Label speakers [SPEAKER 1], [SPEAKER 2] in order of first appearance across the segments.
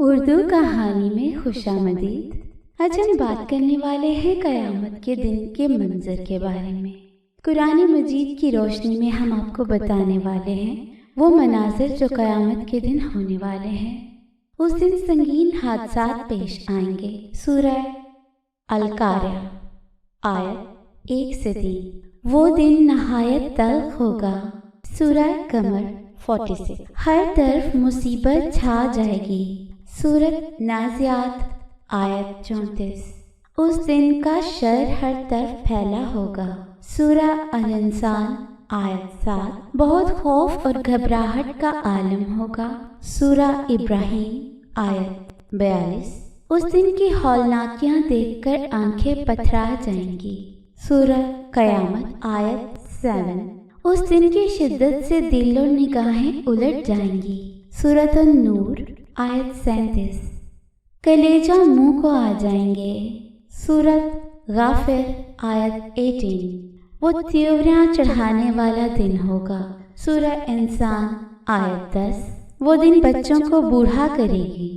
[SPEAKER 1] اردو کہانی میں خوش آمدید۔ آج ہم بات کرنے والے ہیں قیامت کے دن کے منظر کے بارے میں۔ قرآن مجید کی روشنی میں ہم آپ کو بتانے والے ہیں وہ مناظر جو قیامت کے دن ہونے والے ہیں۔ اس دن سنگین حادثات پیش آئیں گے۔ سورہ القاریہ آیت 1 سے 3۔ وہ دن نہایت تلخ ہوگا۔ سورہ قمر 46۔ ہر طرف مصیبت چھا جائے گی۔ سورۃ نازعات آیت 34۔ اس دن کا شر ہر طرف پھیلا ہوگا۔ سورہ الانسان آیت 7۔ بہت خوف اور گھبراہٹ کا عالم ہوگا۔ سورہ ابراہیم آیت 42۔ اس دن کی ہولناکیاں دیکھ کر آنکھیں پتھرا جائیں گی۔ سورہ قیامت آیت 7۔ اس دن کی شدت سے دل و نگاہیں الٹ جائیں گی۔ سورۃ النور آیت 37۔ کلیجہ منہ کو آ جائیں گے۔ سورۃ غافر آیت 18۔ وہ تیوریاں چڑھانے والا دن ہوگا۔ سورہ انسان آیت 10۔ وہ دن بچوں کو بوڑھا کرے گی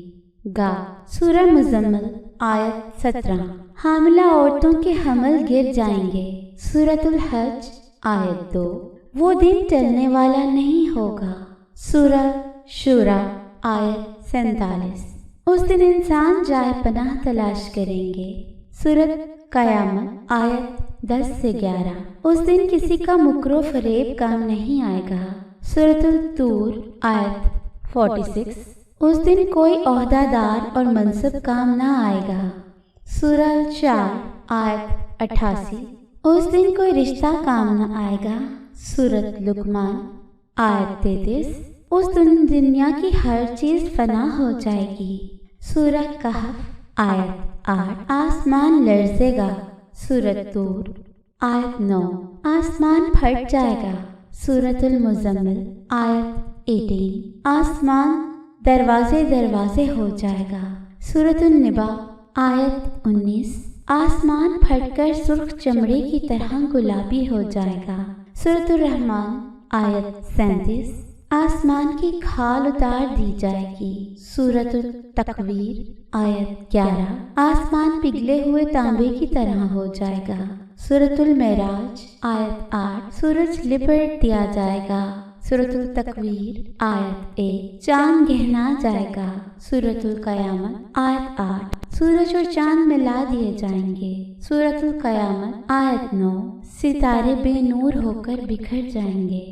[SPEAKER 1] گا۔ سورہ مزمل آیت 17۔ حاملہ عورتوں کے حمل گر جائیں گے۔ سورۃ الحج آیت 2۔ وہ دن ٹلنے والا نہیں ہوگا۔ سورہ شورى آیت 47۔ اس دن انسان جائے پناہ تلاش کریں گے۔ سورۃ قیامت آیت 10 سے 11۔ اس دن کسی کا مکر و فریب کام نہیں آئے گا۔ سورۃ الطور آیت 46۔ اس دن کوئی عہدہ دار اور منصب کام نہ آئے گا۔ سورہ الشعر آیت 88۔ اس دن کوئی رشتہ کام نہ آئے گا۔ سورۃ لقمان آیت 33۔ اس دن دنیا کی ہر چیز فنا ہو جائے گی۔ سورہ کہف آیت 8۔ آسمان لرزے گا۔ سورۃ طور آیت 9۔ آسمان پھٹ جائے گا۔ سورۃ المزمل آیت 18۔ آسمان دروازے دروازے ہو جائے گا۔ سورۃ النبا آیت 19۔ آسمان پھٹ کر سرخ چمڑے کی طرح گلابی ہو جائے گا۔ سورۃ الرحمن آیت 37۔ آسمان کی کھال اتار دی جائے گی۔ سورۃ التکویر آیت 11۔ آسمان پگھلے ہوئے تانبے کی طرح ہو جائے گا۔ سورۃ المعراج آیت 8۔ سورج لپٹ دیا جائے گا۔ سورۃ التکویر آیت 1۔ چاند گہنا جائے گا۔ سورۃ القیامت آیت 8۔ سورج اور چاند ملا دیے جائیں گے۔ سورۃ القیامت آیت 9۔ ستارے بے نور ہو کر بکھر جائیں گے۔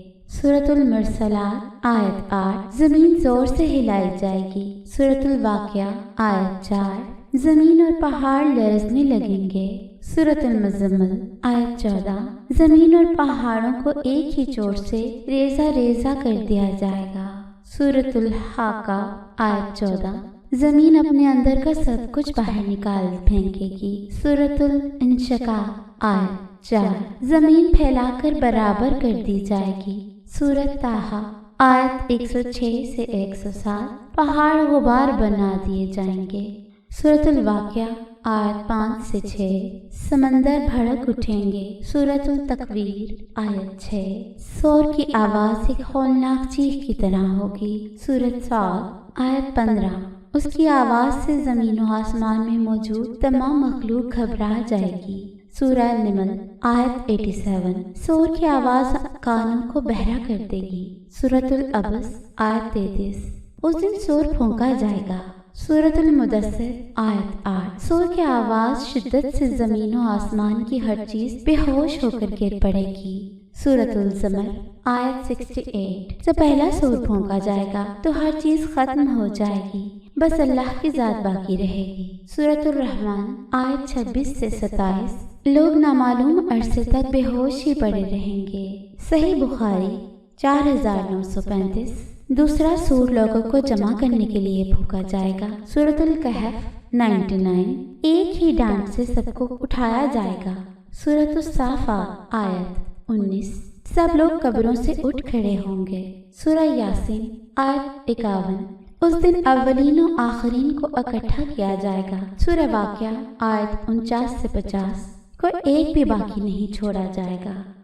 [SPEAKER 1] سورۃ المرسلات آیت 8۔ زمین زور سے ہلائی جائے گی۔ سورۃ الواقعہ آیت 4۔ زمین اور پہاڑ لرزنے لگیں گے۔ سورۃ المزمل آیت 14۔ زمین اور پہاڑوں کو ایک ہی چوٹ سے ریزہ ریزہ کر دیا جائے گا۔ سورۃ الحاقہ آیت 14۔ زمین اپنے اندر کا سب کچھ باہر نکال پھینکے گی۔ سورۃ الانشقاق آیت 4۔ زمین پھیلا کر برابر کر دی جائے گی۔ سورۃ طٰہٰ آیت 106 سے 107۔ پہاڑ غبار بنا دیے جائیں گے۔ سورۃ الواقعہ آیت 5 سے 6۔ سمندر بھڑک اٹھیں گے۔ سورۃ التکویر آیت 6۔ شور کی آواز ایک ہولناک چیخ کی طرح ہوگی۔ سورۃ صاد آیت 15۔ اس کی آواز سے زمین و آسمان میں موجود تمام مخلوق گھبرا جائے گی۔ سورہ نمل آیت 87۔ شور کی آواز کانوں کو بہرا کر دے گی۔ سورۃ العبس آیت 33۔ اس دن شور پھونکا جائے گا۔ سورۃ المدثر آیت 8۔ شور کی آواز شدت سے زمین و آسمان کی ہر چیز بے ہوش ہو کر گر پڑے گی۔ سورۃ الزمر آیت 68۔ جب پہلا شور پھونکا جائے گا تو ہر چیز ختم ہو جائے گی، بس اللہ کی ذات باقی رہے گی۔ سورۃ الرحمن آیت 26 سے 27۔ لوگ نامعلوم عرصے تک بے ہوش ہی پڑے رہیں گے۔ صحیح بخاری 4935۔ دوسرا سور لوگوں کو جمع کرنے کے لیے پھونکا جائے گا۔ سورۃ الکہف 99۔ ایک ہی ڈانٹ سے سب کو اٹھایا جائے گا۔ سورۃ الصافات آیت 19۔ سب لوگ قبروں سے اٹھ کھڑے ہوں گے۔ سورہ یاسین آیت 51۔ اس دن اولین و آخرین کو اکٹھا کیا جائے گا۔ سورہ واقعہ آیت 49 سے 50۔ کوئی ایک بھی باقی نہیں چھوڑا جائے گا۔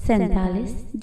[SPEAKER 1] 47।